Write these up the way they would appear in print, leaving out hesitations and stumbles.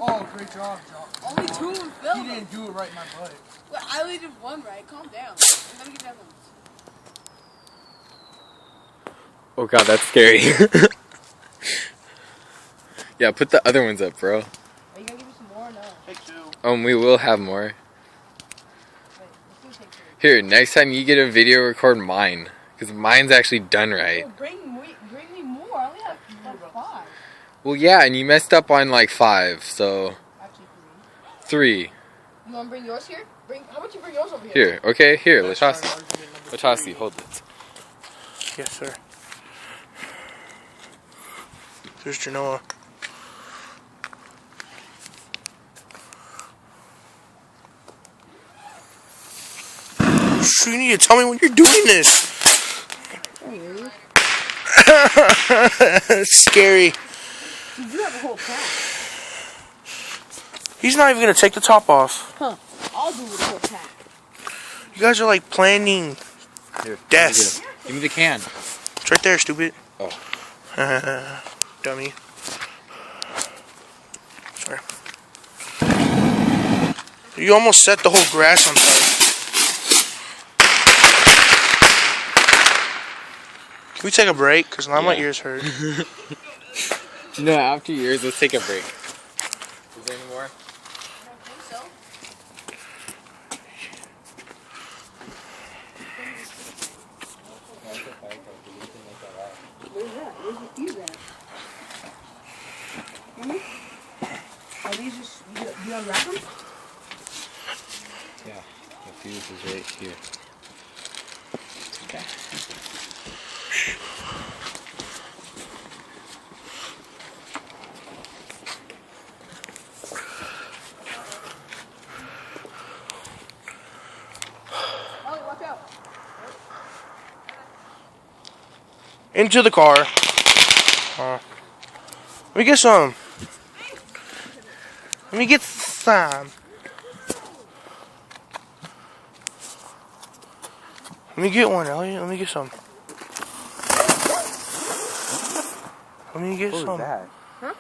Oh, great job, John. Only two in film. You didn't do it right in my butt. Well, I only did one right. Calm down. I'm gonna get the other ones. Oh god, that's scary. Yeah, put the other ones up, bro. Are you gonna give me some more or no? Take two. We will have more. Wait, let's do take two. Here, next time you get a video, record mine. Because mine's actually done right. Oh, bring me more. I only have like 5. Well, yeah, and you messed up on like 5, so... Actually, 3. You wanna bring yours here? How about you bring yours over here? Here, okay? Here, Lachasi. Lachasi, hold it. Yes, sir. There's Genoa. You need to tell me when you're doing this. It's scary. You do have a whole pack. He's not even gonna take the top off. Huh. I'll do with a whole pack. You guys are like planning Here, death. give me the can. It's right there, stupid. Oh. Dummy. Sorry. You almost set the whole grass on fire. Can we take a break? Because now my ears hurt. No, after yours, let's take a break. Is there any more? I don't think so. Where's that? Where's the fuse at? Are these just, you unwrap them? Yeah, the fuse is right here. Okay. Oh, watch out. Into the car. Let me get some. Let me get some. Let me get one, Elliot. Let me get some. Let me get some. that? Huh?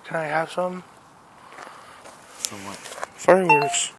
Can I have some? Some what? Fireworks.